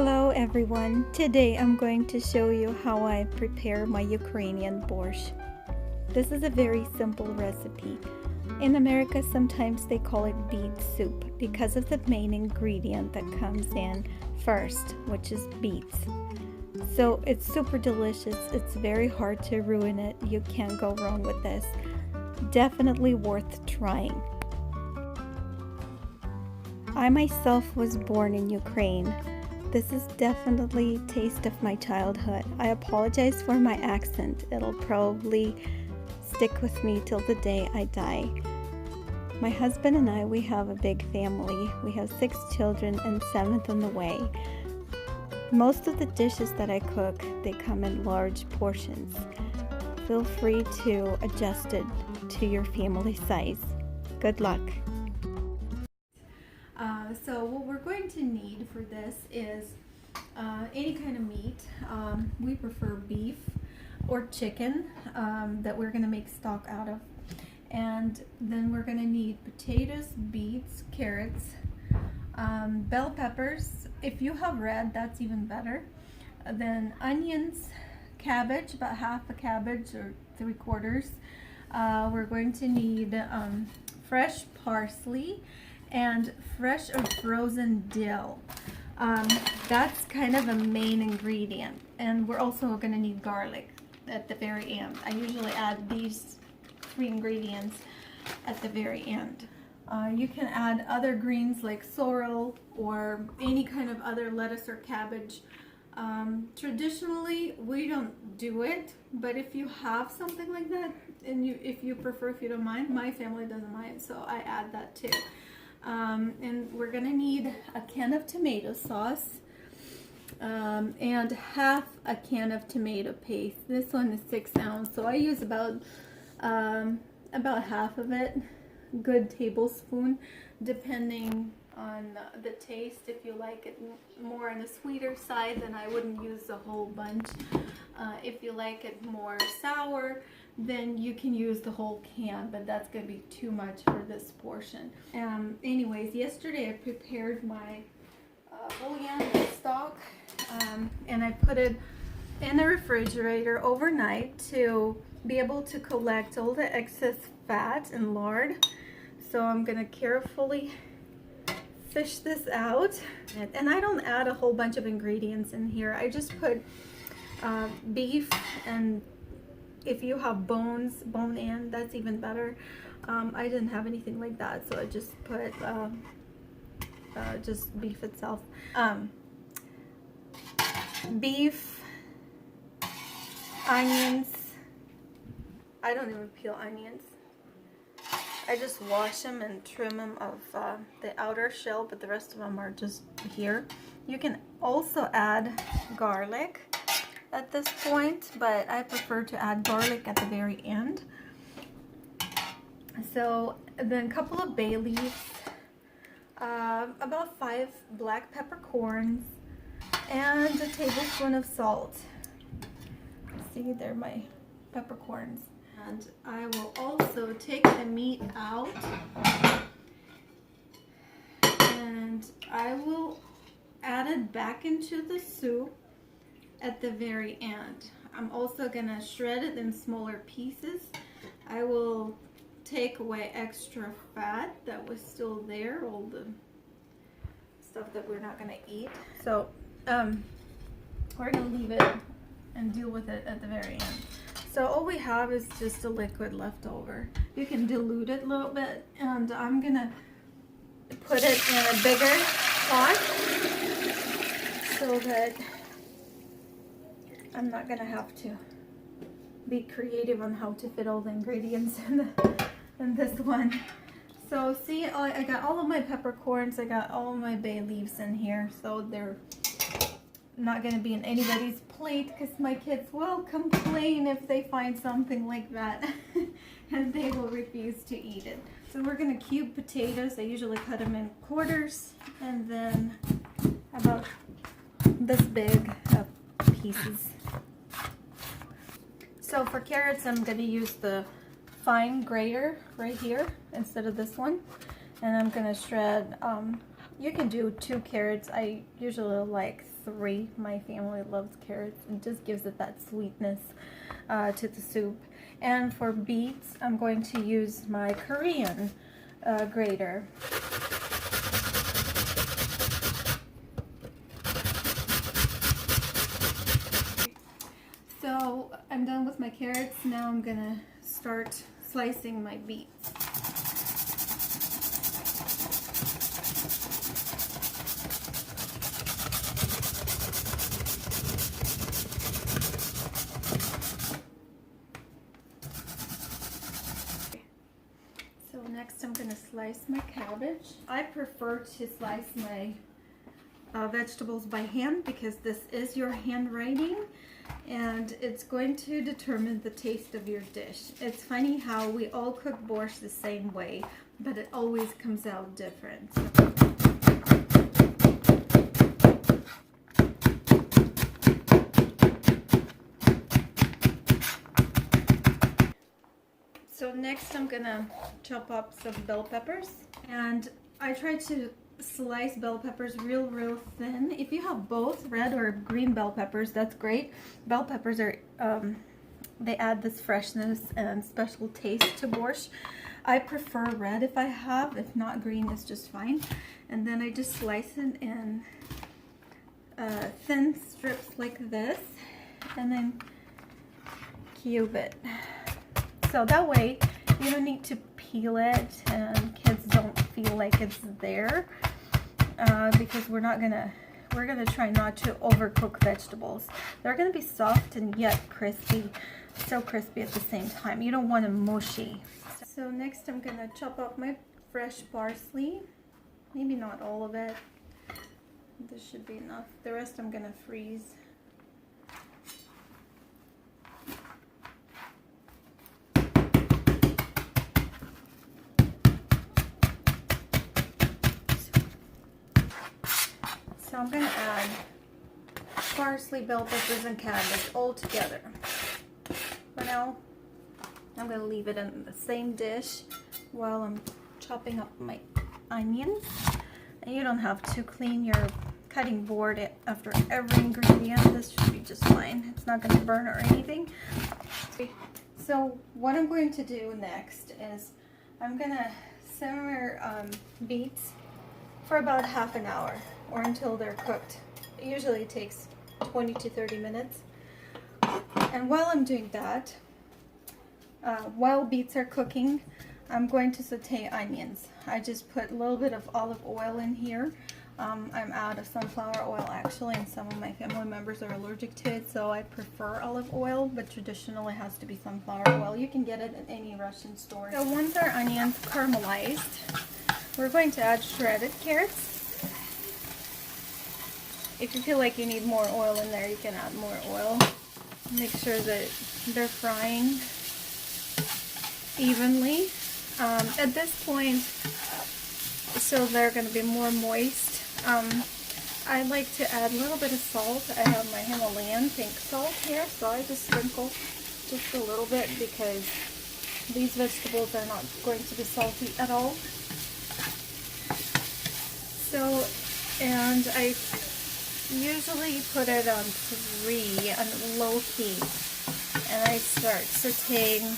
Hello everyone, today I'm going to show you how I prepare my Ukrainian borscht. This is a very simple recipe. In America sometimes they call it beet soup because of the main ingredient that comes in first, which is beets. So it's super delicious, it's very hard to ruin it, you can't go wrong with this. Definitely worth trying. I myself was born in Ukraine. This is definitely a taste of my childhood. I apologize for my accent. It'll probably stick with me till the day I die. My husband and I, we have a big family. We have 6 children and 7th on the way. Most of the dishes that I cook, they come in large portions. Feel free to adjust it to your family size. Good luck. So what we're going to need for this is any kind of meat. We prefer beef or chicken that we're going to make stock out of. And then we're going to need potatoes, beets, carrots, bell peppers. If you have red, that's even better. Then onions, cabbage, about half a cabbage or 3/4. We're going to need fresh parsley and fresh or frozen dill. That's kind of a main ingredient, and we're also going to need garlic at the very end. I usually add these 3 ingredients at the very end. You can add other greens like sorrel or any kind of other lettuce or cabbage. Traditionally we don't do it, but if you have something like that and if you prefer, if you don't mind, my family doesn't mind, so I add that too. And we're gonna need a can of tomato sauce and half a can of tomato paste. This one is 6 ounce, so I use about half of it, good tablespoon, depending on the taste. If you like it more on the sweeter side, then I wouldn't use a whole bunch. If you like it more sour, then you can use the whole can, but that's going to be too much for this portion. Anyways, yesterday I prepared my bouillon stock, and I put it in the refrigerator overnight to be able to collect all the excess fat and lard. So I'm going to carefully fish this out, and I don't add a whole bunch of ingredients in here. I just put beef, and if you have bone in, that's even better. I didn't have anything like that, so I just put just beef itself. Beef, onions. I don't even peel onions. I just wash them and trim them of the outer shell, but the rest of them are just here. You can also add garlic at this point, but I prefer to add garlic at the very end. So then a couple of bay leaves, about 5 black peppercorns, and a tablespoon of salt. See, they're my peppercorns. And I will also take the meat out, and I will add it back into the soup at the very end. I'm also gonna shred it in smaller pieces. I will take away extra fat that was still there, all the stuff that we're not gonna eat. So we're gonna leave it and deal with it at the very end. So all we have is just a liquid left over. You can dilute it a little bit, and I'm gonna put it in a bigger pot so that I'm not gonna have to be creative on how to fit all the ingredients in this one. So see, I got all of my peppercorns, I got all of my bay leaves in here, so they're not gonna be in anybody's plate because my kids will complain if they find something like that and they will refuse to eat it. So we're gonna cube potatoes. I usually cut them in quarters, and then about this big of pieces. So for carrots, I'm gonna use the fine grater right here instead of this one, and I'm gonna shred You can do 2 carrots. I usually like 3. My family loves carrots. It just gives it that sweetness to the soup. And for beets, I'm going to use my Korean grater. So I'm done with my carrots. Now I'm gonna start slicing my beets. So next I'm gonna slice my cabbage. I prefer to slice my vegetables by hand because this is your handwriting and it's going to determine the taste of your dish. It's funny how we all cook borscht the same way, but it always comes out different. So next I'm gonna chop up some bell peppers, and I try to slice bell peppers real thin. If you have both red or green bell peppers, that's great. Bell peppers are they add this freshness and special taste to borscht. I prefer red if I have. If not, green is just fine. And then I just slice it in thin strips like this, and then cube it. So that way you don't need to peel it and kids don't feel like it's there because we're gonna try not to overcook vegetables. They're gonna be soft and yet crispy, so crispy at the same time. You don't want them mushy. So next I'm gonna chop up my fresh parsley. Maybe not all of it. This should be enough. The rest I'm gonna freeze. So I'm going to add parsley, bell peppers, and cabbage all together. For now, I'm going to leave it in the same dish while I'm chopping up my onions. And you don't have to clean your cutting board after every ingredient. This should be just fine. It's not going to burn or anything. So what I'm going to do next is I'm going to simmer beets for about half an hour or until they're cooked. It usually takes 20 to 30 minutes. And while I'm doing that, while beets are cooking, I'm going to saute onions. I just put a little bit of olive oil in here. I'm out of sunflower oil actually, and some of my family members are allergic to it, so I prefer olive oil, but traditionally it has to be sunflower oil. You can get it at any Russian store. So once our onions caramelized, we're going to add shredded carrots. If you feel like you need more oil in there, you can add more oil. Make sure that they're frying evenly. At this point, so they're going to be more moist, I like to add a little bit of salt. I have my Himalayan pink salt here, so I just sprinkle just a little bit because these vegetables are not going to be salty at all. So, and I usually put it on 3 on low heat, and I start sauteing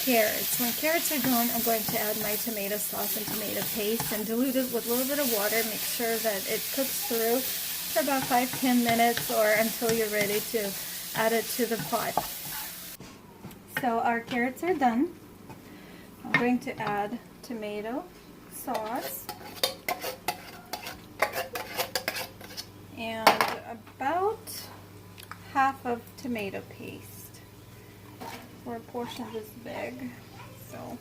carrots. When carrots are done, I'm going to add my tomato sauce and tomato paste and dilute it with a little bit of water. Make sure that it cooks through for about 5-10 minutes or until you're ready to add it to the pot. So our carrots are done. I'm going to add tomato sauce and about half of tomato paste for a portion this big. So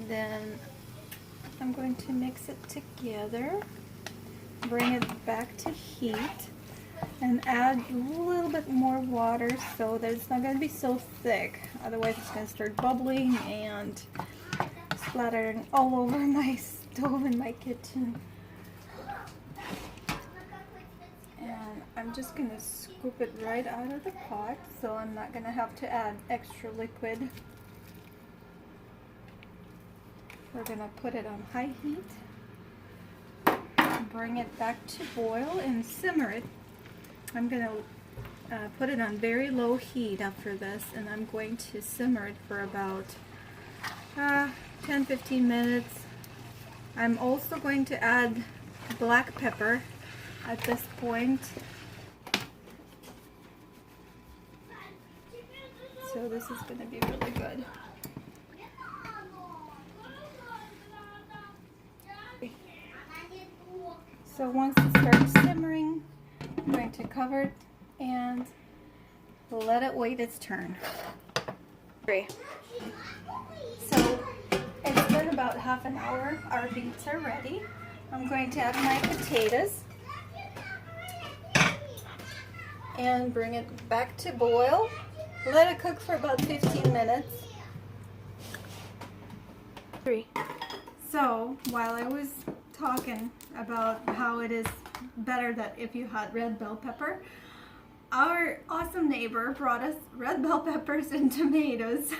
then I'm going to mix it together, bring it back to heat, and add a little bit more water so that it's not going to be so thick. Otherwise it's going to start bubbling and splattering all over my stove in my kitchen. And I'm just going to scoop it right out of the pot, so I'm not going to have to add extra liquid. We're going to put it on high heat bring it back to boil and simmer it. I'm gonna put it on very low heat after this, and I'm going to simmer it for about 10-15 minutes. I'm also going to add black pepper at this point. So this is going to be really good. So once it starts simmering, I'm going to cover it and let it wait its turn. So it's been about half an hour. Our beets are ready. I'm going to add my potatoes and bring it back to boil. Let it cook for about 15 minutes. So while I was talking about how it is better that if you had red bell pepper, our awesome neighbor brought us red bell peppers and tomatoes.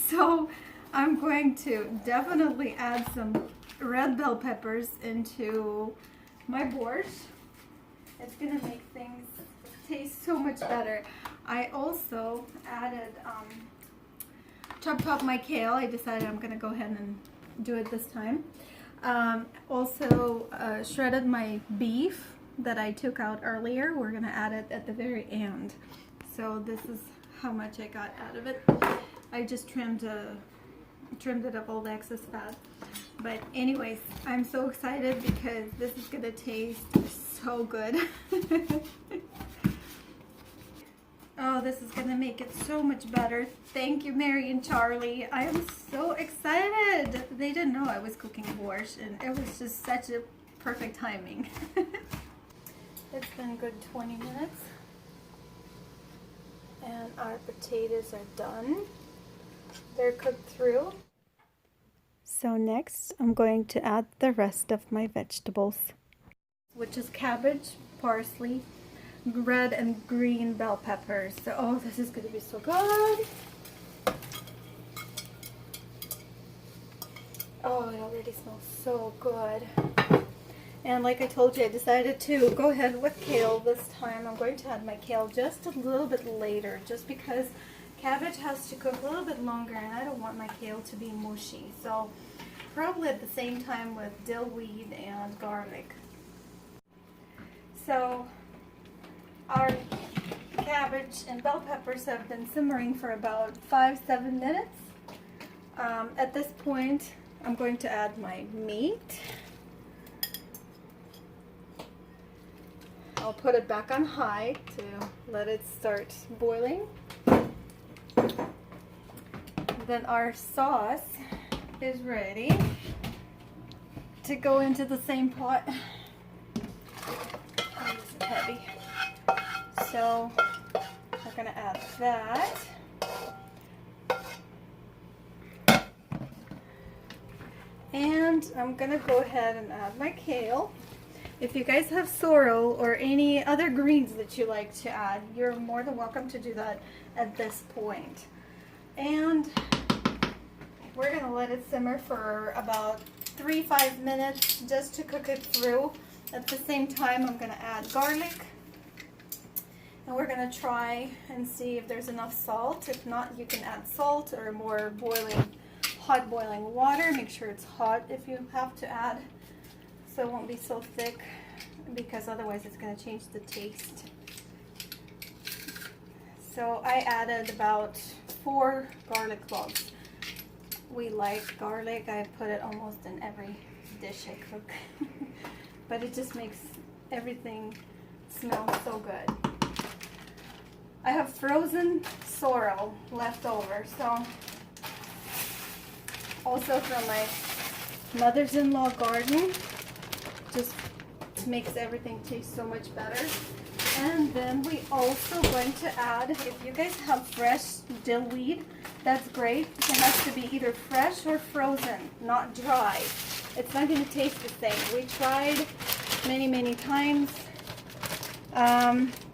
So I'm going to definitely add some red bell peppers into my borscht. It's gonna make things taste so much better. I also added chopped up my kale. I decided I'm gonna go ahead and do it this time. Also shredded my beef that I took out earlier. We're gonna add it at the very end. So this is how much I got out of it. I just trimmed it up all the excess fat. But anyways, I'm so excited because this is gonna taste so good. Oh, this is gonna make it so much better. Thank you, Mary and Charlie. I am so excited. They didn't know I was cooking borscht, and it was just such a perfect timing. It's been a good 20 minutes. And our potatoes are done. They're cooked through. So next, I'm going to add the rest of my vegetables, which is cabbage, parsley, red and green bell peppers. So, oh, this is going to be so good. Oh, it already smells so good. And like I told you, I decided to go ahead with kale this time. I'm going to add my kale just a little bit later, just because cabbage has to cook a little bit longer and I don't want my kale to be mushy. So probably at the same time with dill weed and garlic. So our cabbage and bell peppers have been simmering for about 5-7 minutes. At this point, I'm going to add my meat. I'll put it back on high to let it start boiling. Then our sauce is ready to go into the same pot. Oh, this is heavy. So we're going to add that. And I'm going to go ahead and add my kale. If you guys have sorrel or any other greens that you like to add, you're more than welcome to do that at this point. And we're going to let it simmer for about 3-5 minutes just to cook it through. At the same time, I'm going to add garlic. And we're going to try and see if there's enough salt. If not, you can add salt or more hot boiling water. Make sure it's hot if you have to add, so it won't be so thick, because otherwise it's going to change the taste. So I added about 4 garlic cloves. We like garlic. I put it almost in every dish I cook. But it just makes everything smell so good. I have frozen sorrel left over, so also from my mother's-in-law garden. Just makes everything taste so much better. And then we also going to add, if you guys have fresh dill weed, that's great. It has to be either fresh or frozen, not dry. It's not going to taste the same. We tried many times.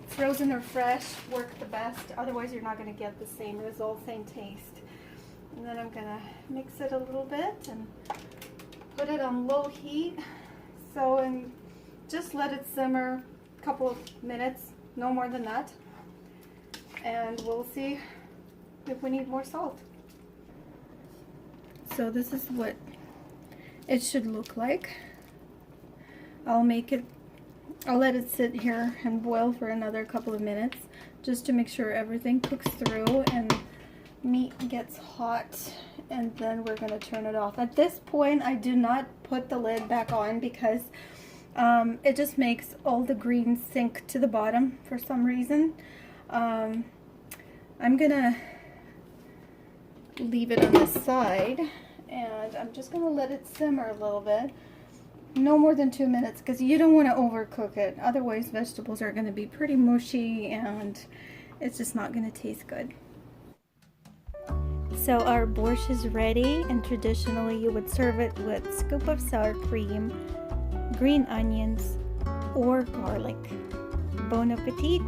Frozen or fresh work the best. Otherwise, you're not going to get the same result, same taste. And then I'm going to mix it a little bit and put it on low heat. So, and just let it simmer a couple of minutes, no more than that. And we'll see if we need more salt. So this is what it should look like. I'll let it sit here and boil for another couple of minutes just to make sure everything cooks through and meat gets hot, and then we're going to turn it off. At this point, I do not put the lid back on because it just makes all the greens sink to the bottom for some reason. I'm going to leave it on the side, and I'm just going to let it simmer a little bit. No more than 2 minutes, because you don't want to overcook it. Otherwise, vegetables are going to be pretty mushy, and it's just not going to taste good. So our borscht is ready, and traditionally you would serve it with a scoop of sour cream, green onions, or garlic. Bon appetit!